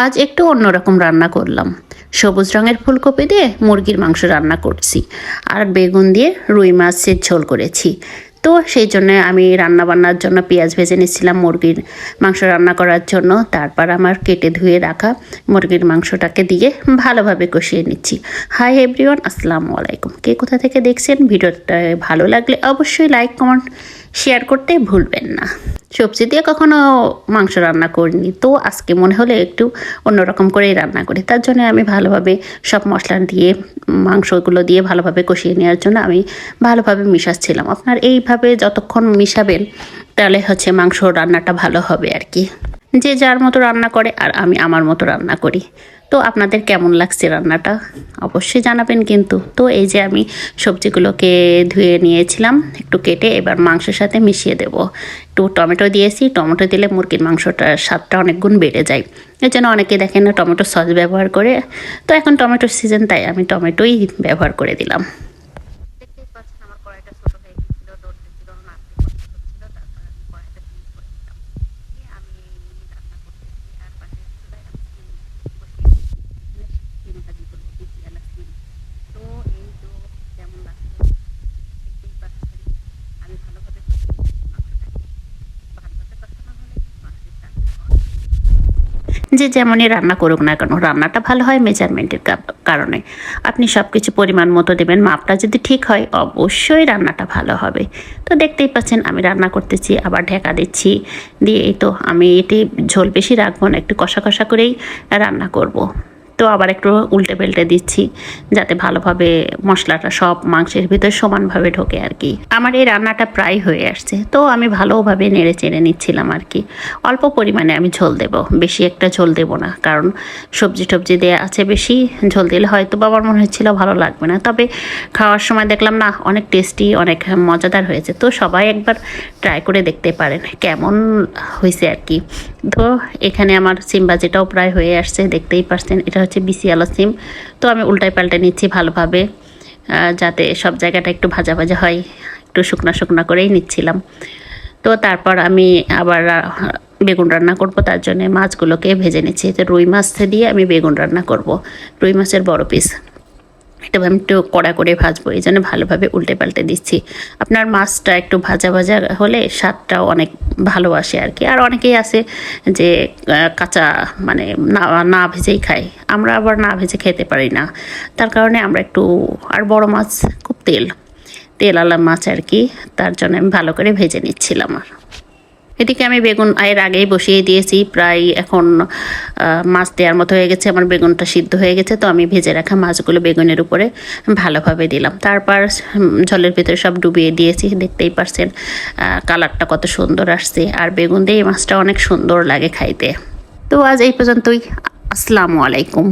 আজ একটু অন্যরকম রান্না করলাম। সবুজ রঙের ফুলকপি দিয়ে মুরগির মাংস রান্না করছি, আর বেগুন দিয়ে রুই মাছের ঝোল করেছি। তো সেই জন্য আমি রান্না বান্নার জন্য পেঁয়াজ ভেজে নিচ্ছিলাম মুরগির মাংস রান্না করার জন্য। তারপর আমার কেটে ধুয়ে রাখা মুরগির মাংসটাকে দিয়ে ভালোভাবে কষিয়ে নিচ্ছি। হাই এভরিওয়ান, আসসালামু আলাইকুম। কে কোথা থেকে দেখছেন? ভিডিওটা ভালো লাগলে অবশ্যই লাইক কমেন্ট শেয়ার করতে ভুলবেন না। সবজি দিয়ে কখনো মাংস রান্না করিনি, তো আজকে মনে হলে একটু অন্যরকম করেই রান্না করি। তার জন্য আমি ভালোভাবে সব মশলা দিয়ে মাংসগুলো দিয়ে ভালোভাবে কষিয়ে নেওয়ার জন্য আমি ভালোভাবে মিশাচ্ছিলাম। আপনার এইভাবে যতক্ষণ মিশাবেন তাহলে মাংস রান্নাটা ভালো হবে আর কি। যে যার মতো রান্না করে, আর আমি আমার মতো রান্না করি। তো আপনাদের কেমন লাগছে রান্নাটা অবশ্যই জানাবেন কিন্তু। তো এই যে আমি সবজিগুলোকে ধুয়ে নিয়েছিলাম একটু কেটে, এবার মাংসের সাথে মিশিয়ে দেব। একটু টমেটো দিয়েছি, টমেটো দিলে মুরগির মাংসটার স্বাদটা অনেক গুণ বেড়ে যায়। এর জন্য অনেকে দেখেন না টমেটো সস ব্যবহার করে, তো এখন টমেটোর সিজন, তাই আমি টমেটোই ব্যবহার করে দিলাম। যে যেমনই রান্না করুক না কেন, রান্নাটা ভালো হয় মেজারমেন্টের কারণে। আপনি সব কিছু পরিমাণ মতো দেবেন, মাপটা যদি ঠিক হয় অবশ্যই রান্নাটা ভালো হবে। তো দেখতেই পাচ্ছেন আমি রান্না করতেছি, আবার ঢাকা দিচ্ছি। দিয়ে এই তো আমি এটি ঝোল বেশি রাখবো না, একটু কষা কষা করেই রান্না করব। তো আবার একটু উল্টে পাল্টে দিচ্ছি যাতে ভালোভাবে মশলাটা সব মাংসের ভিতর সমানভাবে ঢোকে আর কি। আমার এই রান্নাটা প্রায় হয়ে আসছে, তো আমি ভালোভাবে নেড়ে চেড়ে নিচ্ছিলাম আর কি। অল্প পরিমাণে আমি ঝোল দেব, বেশি একটা ঝোল দেব না, কারণ সবজি টবজি দেওয়া আছে, বেশি ঝোল দিলে হয়তো বাবার মনে হচ্ছিল ভালো লাগবে না। তবে খাওয়ার সময় দেখলাম না অনেক টেস্টি, অনেক মজাদার হয়েছে। তো সবাই একবার ট্রাই করে দেখতে পারেন কেমন হয়েছে আর কি। তো এখানে আমার সিম ভাজিটাও প্রায় হয়ে আসছে, দেখতেই পাচ্ছেন এটা হচ্ছে বিসি আলো সিম। তো আমি উল্টায় পাল্টে নিচ্ছি ভালোভাবে, যাতে সব জায়গাটা একটু ভাজা ভাজা হয়। একটু শুকনা শুকনা করেই নিচ্ছিলাম। তো তারপর আমি আবার বেগুন রান্না করব, তার জন্য মাছগুলোকে ভেজে নিচ্ছি। তো রুই মাছ দিয়ে আমি বেগুন রান্না করব, রুই মাছের বড় পিস। এটা আমি একটু কড়া করে ভাজবো, এই জন্য ভালোভাবে উল্টে পাল্টে দিচ্ছি। আপনার মাছটা একটু ভাজা ভাজা হলে স্বাদটাও অনেক ভালো আসে আর কি। আর অনেকেই আছে যে কাঁচা মানে না ভেজেই খায়, আমরা আবার না ভেজে খেতে পারি না। তার কারণে আমরা একটু, আর বড় মাছ খুব তেলালা মাছ আর কি, তার জন্য আমি ভালো করে ভেজে নিচ্ছিলাম। এদিকে আমি বেগুন এর আগেই বসিয়ে দিয়েছি, প্রায় এখন মাছ দেওয়ার মতো হয়ে গেছে, আমার বেগুনটা সিদ্ধ হয়ে গেছে। তো আমি ভেজে রাখা মাছগুলো বেগুনের উপরে ভালোভাবে দিলাম, তারপর ঝোলের ভিতরে সব ডুবিয়ে দিয়েছি। দেখতেই পারছেন কালারটা কত সুন্দর আসছে, আর বেগুন দিয়ে এই মাছটা অনেক সুন্দর লাগে খাইতে। তো আজ এই পর্যন্তই, আসসালামু আলাইকুম।